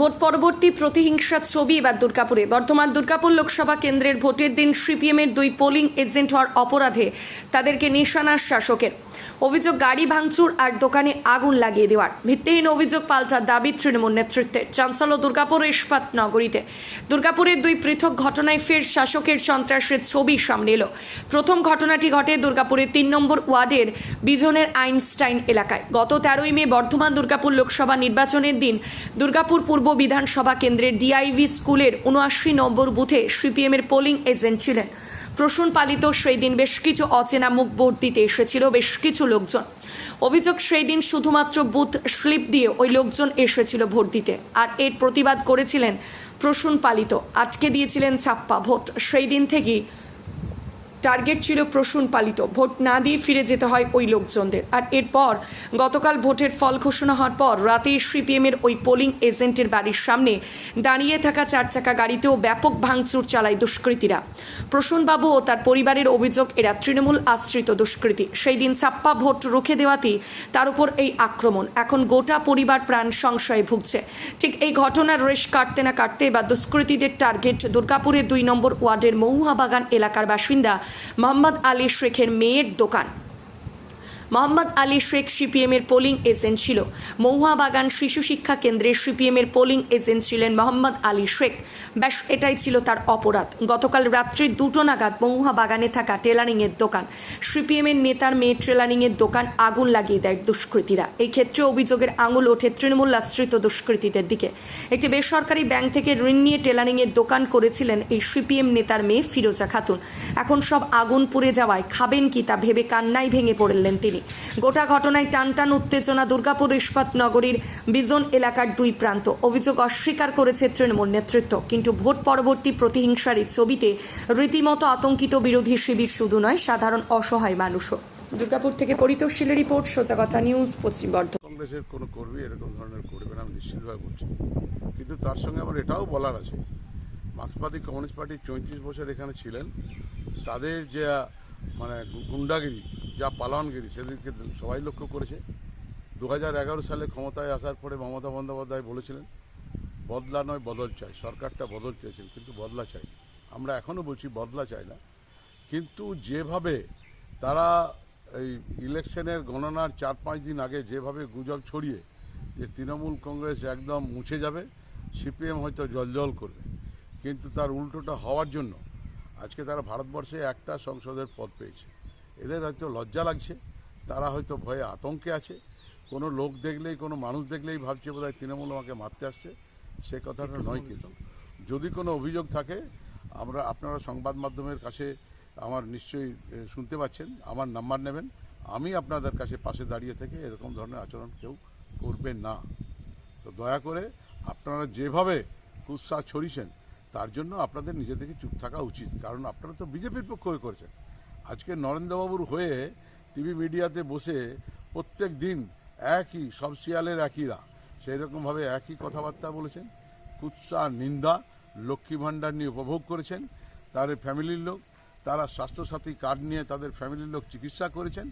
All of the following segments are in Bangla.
ভোট পরবর্তী প্রতিহিংসার ছবি এবার দুর্গাপুরে। বর্ধমান দুর্গাপুর লোকসভা কেন্দ্রের ভোটের দিন সিপিএমের 2 পোলিং এজেন্ট হওয়ার অপরাধে তাদেরকে নিশানা শাসকের। অভিযোগ গাড়ি ভাঙচুর আর দোকানে আগুন লাগিয়ে দেওয়ার। ভিত্তিহীন অভিযোগ পাল্টা দাবি তৃণমূল নেতৃত্বের। চাঞ্চল্য দুর্গাপুর ইস্পাত নগরীতে। দুর্গাপুরের 2 পৃথক ঘটনায় ফের শাসকের সন্ত্রাসের ছবি সামনে এলো। প্রথম ঘটনাটি ঘটে দুর্গাপুরের 3 নম্বর ওয়ার্ডের বিজনের আইনস্টাইন এলাকায়। গত 13ই মে বর্ধমান দুর্গাপুর লোকসভা নির্বাচনের দিন দুর্গাপুর পূর্ব বিধানসভা কেন্দ্রের ডিআইভি স্কুলের 79 নম্বর বুথে সিপিএমের পোলিং এজেন্ট ছিলেন প্রসূন পালিত। সেই দিন বেশ কিছু অচেনা মুখ ভোট দিতে এসেছিল বেশ কিছু লোকজন। অভিযোগ সেই দিন শুধুমাত্র বুথ স্লিপ দিয়ে ওই লোকজন এসেছিল ভোট দিতে, আর এর প্রতিবাদ করেছিলেন প্রসূন পালিত। আটকে দিয়েছিলেন ছাপ্পা ভোট। সেই দিন থেকেই টার্গেট ছিল প্রসূন পালিত। ভোট না দিয়ে ফিরে যেতে হয় ওই লোকজনদের। আর এরপর গতকাল ভোটের ফল ঘোষণা হওয়ার পর রাতে সিপিএমের ওই পোলিং এজেন্টের বাড়ির সামনে দাঁড়িয়ে থাকা 4 চাকা গাড়িতেও ব্যাপক ভাঙচুর চালায় দুষ্কৃতীরা। প্রসূনবাবু ও তার পরিবারের অভিযোগ, এরা তৃণমূল আশ্রিত দুষ্কৃতী। সেই দিন ছাপ্পা ভোট রুখে দেওয়াতেই তার উপর এই আক্রমণ। এখন গোটা পরিবার প্রাণ সংশয়ে ভুগছে। ঠিক এই ঘটনার রেশ কাটতে না কাটতে বা দুষ্কৃতীদের টার্গেট দুর্গাপুরের 2 নম্বর ওয়ার্ডের মহুয়াবাগান এলাকার বাসিন্দা মোহাম্মদ আলী শেখের মেয়ের দোকান। মোহাম্মদ আলী শেখ সিপিএমের পোলিং এজেন্ট ছিল। মহুয়াবাগান শিশু শিক্ষা কেন্দ্রের সিপিএমের পোলিং এজেন্ট ছিলেন মোহাম্মদ আলী শেখ। ব্যাস এটাই ছিল তার অপরাধ। গতকাল রাত্রি 2টো নাগাদ মহুয়াবাগানে থাকা টেলারিংয়ের দোকান, সিপিএমের নেতার মেয়ে টেলারিংয়ের দোকান আগুন লাগিয়ে দেয় দুষ্কৃতীরা। এই ক্ষেত্রে অভিযোগের আঙুল ওঠে তৃণমূল আশ্রিত দুষ্কৃতীদের দিকে। একটি বেসরকারি ব্যাংক থেকে ঋণ নিয়ে টেলারিংয়ের দোকান করেছিলেন এই সিপিএম নেতার মেয়ে ফিরোজা খাতুন। এখন সব আগুন পুড়ে যাওয়ায় খাবেন কি তা ভেবে কান্নায় ভেঙে পড়লেন তিনি। গোটা ঘটনায় টানটান উত্তেজনা দুর্গাপুর ইস্পাত নগরীর বিজন এলাকার 2 প্রান্ত। অভিযোগ অস্বীকার করেছে তৃণমূল নেতৃত্ব, কিন্তু ভোট পরবর্তী প্রতিহিংসার এই ছবিতে রীতিমতো আতঙ্কিত বিরোধী শিবির শুধু নয়, সাধারণ অসহায় মানুষও। দুর্গাপুর থেকে পরিতোষশীলের রিপোর্ট, সোজা কথা নিউজ, পশ্চিম বর্ধমান। কংগ্রেসের কোনো কর্মী এরকম ধরনের করবে না, আমি নিশ্চিতভাবে বলছি। কিন্তু তার সঙ্গে আমার এটাও বলার আছে, মার্ক্সবাদী কমিউনিস্ট পার্টি 34 বছর এখানে ছিলেন, তাদের যে মানে গুন্ডাগিরি, যা পালনগিরি, সেদিকে সবাই লক্ষ্য করেছে। 2011 সালে ক্ষমতায় আসার পরে মমতা বন্দ্যোপাধ্যায় বলেছিলেন বদলা নয় বদল চাই। সরকারটা বদল চেয়েছেন, কিন্তু বদলা চাই। আমরা এখনও বলছি বদলা চাই না, কিন্তু যেভাবে তারা এই ইলেকশনের গণনার 4-5 দিন আগে যেভাবে গুজব ছড়িয়ে যে তৃণমূল কংগ্রেস একদম মুছে যাবে, সিপিএম হয়তো জলজল করবে, কিন্তু তার উল্টোটা হওয়ার জন্য আজকে তারা ভারতবর্ষে একটা সংসদের পদ পেয়েছে। এদের হয়তো লজ্জা লাগছে, তারা হয়তো ভয়ে আতঙ্কে আছে। কোনো লোক দেখলেই, কোনো মানুষ দেখলেই ভাবছে বোধহয় তৃণমূল আমাকে মারতে আসছে। সে কথাটা নয়। কিন্তু যদি কোনো অভিযোগ থাকে, আমরা আপনারা সংবাদ মাধ্যমের কাছে আমার নিশ্চয়ই শুনতে পাচ্ছেন, আমার নাম্বার নেবেন, আমি আপনাদের কাছে পাশে দাঁড়িয়ে থেকে এরকম ধরনের আচরণ কেউ করবেন না। তো দয়া করে আপনারা যেভাবে কুৎসা ছড়িয়েছেন, তার জন্য আপনাদের নিজে থেকে চুপ থাকা উচিত, কারণ আপনারা তো বিজেপির পক্ষ হয়ে করেছেন। আজকে নরেন্দ্রবাবুর হয়ে টিভি মিডিয়াতে বসে প্রত্যেক দিন একই, সব শিয়ালের একইরা, সেই রকমভাবে একই কথাবার্তা বলেছেন। কুৎসা, নিন্দা, লক্ষ্মী ভাণ্ডার নিয়ে উপভোগ করেছেন। তার ফ্যামিলির লোক, তারা স্বাস্থ্যসাথী কার্ড নিয়ে তাদের ফ্যামিলির লোক চিকিৎসা করেছেন।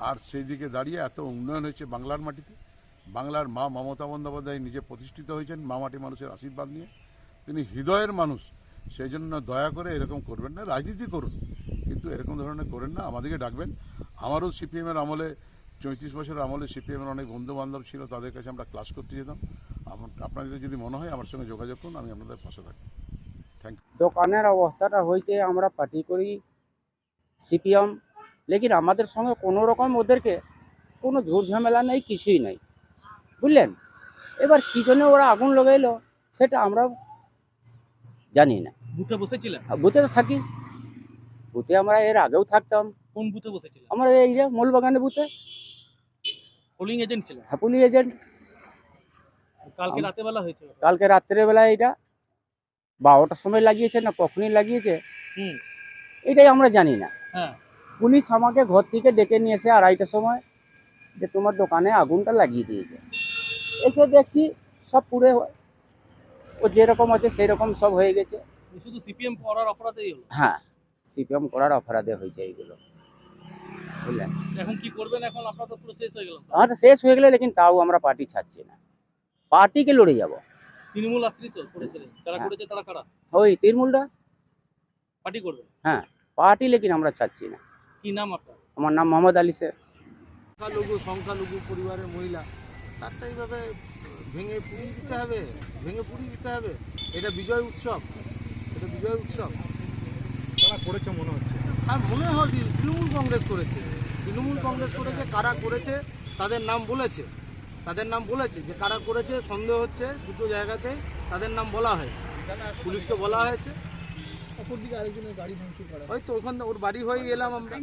আর সেই দিকে দাঁড়িয়ে এত উন্নয়ন হয়েছে বাংলার মাটিতে। বাংলার মা মমতা বন্দ্যোপাধ্যায় নিজে প্রতিষ্ঠিত হয়েছেন মা মাটি মানুষের আশীর্বাদ নিয়ে। তিনি হৃদয়ের মানুষ, সেই জন্য দয়া করে এরকম করবেন না। রাজনীতি করুন, কিন্তু এরকম ধরনের করেন না। আমাদেরকে ডাকবেন। আমারও সিপিএমের আমলে, 34 বছরের আমলে সিপিএমের অনেক বন্ধু বান্ধব ছিল, তাদের কাছে আমরা ক্লাস করতে যেতাম। আপনাদের যদি মনে হয় আমার সঙ্গে যোগাযোগ করুন, আমি আপনাদের পাশে থাকবো। Thank you. দোকানের অবস্থাটা হয়েছে, আমরা পার্টি করি সিপিএম, লেকিন আমাদের সঙ্গে কোনো রকম ওদেরকে কোনো ঝুট ঝামেলা নেই, কিছুই নেই, বুঝলেন। এবার কী জন্য ওরা আগুন লাগাইলো সেটা আমরা জানি না। বুথে বসেছিলেন? বুথে তো থাকি, বুথে আমরা এর আগেও থাকতাম। কোন বুথে বসেছিলেন? আমরা এই যে মূলবাগানের বুথে। পোলিং এজেন্ট ছিলেন? হ্যাঁ, পুলিশ এজেন্ট। কালকে রাতে বেলা হয়েছিল? কালকে রাত্রেবেলা এটা 12টার সময় লাগিয়েছে না কখনই লাগিয়েছে, এটাই আমরা জানি না। হ্যাঁ, পুলিশ আমাকে ঘর থেকে ডেকে নিয়ে এসে 2:30টার সময় যে তোমার দোকানে আগুনটা লাগিয়ে দিয়েছে। এসে দেখছি সব পুড়ে, ও যেরকম আছে সেই রকম সব হয়ে গেছে। শুধু সিপিএম করার অপরাধেই হলো? হ্যাঁ, সিপিএম করার অপরাধে হয়েছে এইগুলো, বুঝলেন। এখন কি করবেন? এখন আপনার তো পুরো শেষ হয়ে গেল। হ্যাঁ, তো শেষ হয়ে গেলে, লেকিন তাও আমরা পার্টি ছাড়ছি না, পার্টিকে লড়ে যাব। তৃণমূল আশ্রিত করেছিলেন, যারা হ্যাঁ। করেছে তারা কারা? ওই তৃণমূলটা। পার্টি করবেন? হ্যাঁ, পার্টি লেকিন আমরা চাচ্ছি না। কি নাম আপনার? আমার নাম মোহাম্মদ আলী স্যার। সংখ্যালঘু পরিবারের মহিলা তারটা এইভাবে ভেঙে পুড়িয়ে দিতে হবে। এটা বিজয় উৎসব, তারা করেছে মনে হচ্ছে। আর মনে হয় কি তৃণমূল কংগ্রেস করেছে, কারা করেছে তাদের নাম বলেছে যে কারা করেছে সন্দেহ হচ্ছে, দুটো জায়গাতে তাদের নাম বলা হয়েছে, পুলিশকে বলা হয়েছে। অপরদিকে আরেকজনের গাড়ি ভাঙচুর করা হয়তো ওখান ওর বাড়ি হয়ে এলাম আমরা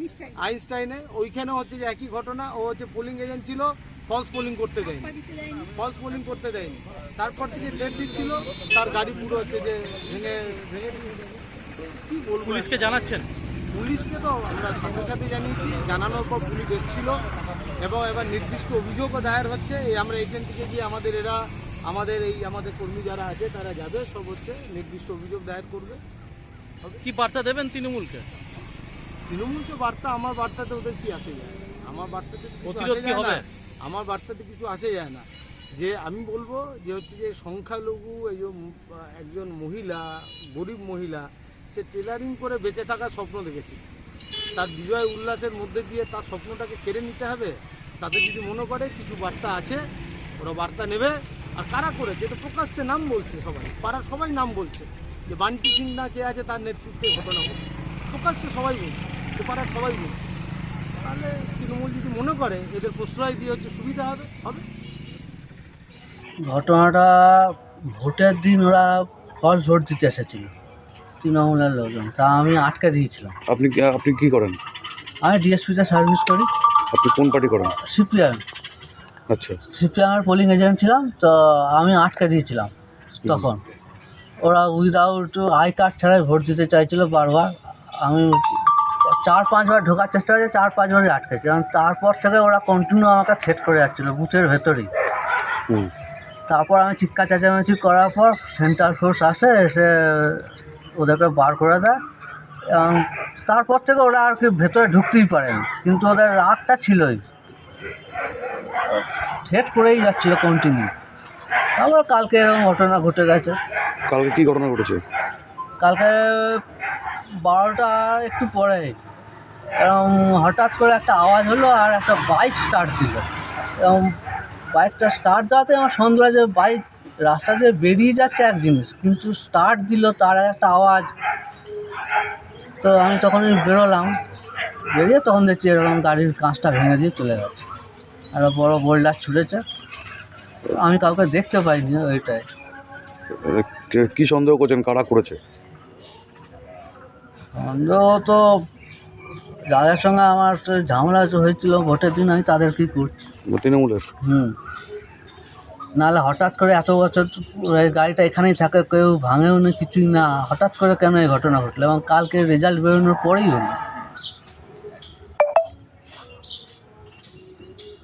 আইনস্টাইনে, ওইখানে হচ্ছে যে একই ঘটনা। ও হচ্ছে পোলিং এজেন্ট ছিল, ফলস পোলিং করতে দেয়নি। তারপর থেকে ডেট দিচ্ছিল, তার গাড়ি পুরো হচ্ছে যে ভেঙে কি বলবো। পুলিশকে জানাচ্ছেন? পুলিশকে তো আমরা সাথে সাথে জানিয়েছি, জানানোর পর পুলিশ এসেছিল এবং এবার নির্দিষ্ট অভিযোগও দায়ের হচ্ছে। এই আমরা এখান থেকে গিয়ে আমাদের কর্মী যারা আছে তারা যাবে, সব হচ্ছে নির্দিষ্ট অভিযোগ দায়ের করবে। কি বার্তা দেবেন তৃণমূলকে? তৃণমূলকে বার্তা, আমার বার্তাতে ওদের কি আসে যায় না, প্রতিরোধ কি হবে? আমার বার্তাতে কিছু আসে যায় না। যে আমি বলবো যে হচ্ছে যে সংখ্যালঘু একজন মহিলা, গরিব মহিলা, সে টেলারিং করে বেঁচে থাকার স্বপ্ন দেখেছে। তার বিজয় উল্লাসের মধ্যে দিয়ে তার স্বপ্নটাকে কেড়ে নিতে হবে। তাদের যদি মনে করে কিছু বার্তা আছে, ওরা বার্তা নেবে। আর কারা করেছে এটা প্রকাশ্যে নাম বলছে, পাড়ার সবাই নাম বলছে যে বান্টি সিং না কে আছে তার নেতৃত্বে ঘটনা ঘটে, প্রকাশ্যে সবাই বলছে, পাড়ার সবাই বলছে। তাহলে তৃণমূল যদি মনে করে এদের প্রশ্রয় দিয়ে হচ্ছে সুবিধা হবে। ঘটনাটা ভোটের দিন ওরা ফলস ভোট দিতে এসেছিল তৃণমূলের লোকজন, তা আমি আটকে দিয়েছিলাম। আপনি কি করেন? আমি ডিএসপিতে সার্ভিস করি। আপনি কোন পার্টি করেন? সিপিএম। আচ্ছা, সিপিএমের পোলিং এজেন্ট ছিলাম, তো আমি আটকে দিয়েছিলাম। তখন ওরা উইদাউট আই কার্ড ছাড়াই ভোট দিতে চাইছিল বারবার। আমি 4-5 বার ঢোকার চেষ্টা করেছি, 4-5 বারই আটকেছি। এবং তারপর থেকে ওরা কন্টিনিউ আমাকে থ্রেট করে যাচ্ছিলো বুথের ভেতরেই। তারপর আমি চিৎকার চেঁচামেচি করার পর সেন্ট্রাল ফোর্স এসে ওদেরকে বার করে দেয়। এবং তারপর থেকে ওরা আর কি ভেতরে ঢুকতেই পারেনি, কিন্তু ওদের রাগটা ছিলই, থ্রেট করেই যাচ্ছিলো কন্টিনিউ। তারপর কালকে এরকম ঘটনা ঘটে গেছে। কালকে কি ঘটনা ঘটেছে? কালকে 12টা একটু পরে এরকম হঠাৎ করে একটা আওয়াজ হলো, আর একটা বাইক স্টার্ট দিল। এবং বাইকটা স্টার্ট দেওয়াতে আমার সন্দেহ যে বাইক রাস্তা দিয়ে বেরিয়ে যাচ্ছে এক জিনিস, কিন্তু স্টার্ট দিল তার একটা আওয়াজ। তো আমি তখনই বেরোলাম, বেরিয়ে তখন দেখছি এরকম গাড়ির কাঁচটা ভেঙে দিয়ে চলে গেছে, আর বড় বোল্ডার ছুটেছে। আমি কাউকে দেখতে পাইনি ওইটাই। কি সন্দেহ করছেন কারা করেছে? সন্দেহ তো যাদের সঙ্গে আমার ঝামেলা হয়েছিল ভোটের দিন, আমি তাদেরকেই করছি। তৃণমূলের? নাহলে হঠাৎ করে এত বছর এই গাড়িটা এখানেই থাকে, কেউ ভাঙেও না, কিছুই না, হঠাৎ করে কেন এই ঘটনা ঘটলো? এবং কালকে রেজাল্ট বেরোনোর পরেই হলো।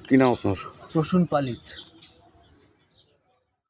কি নাম আপনার? প্রসূন পালিত।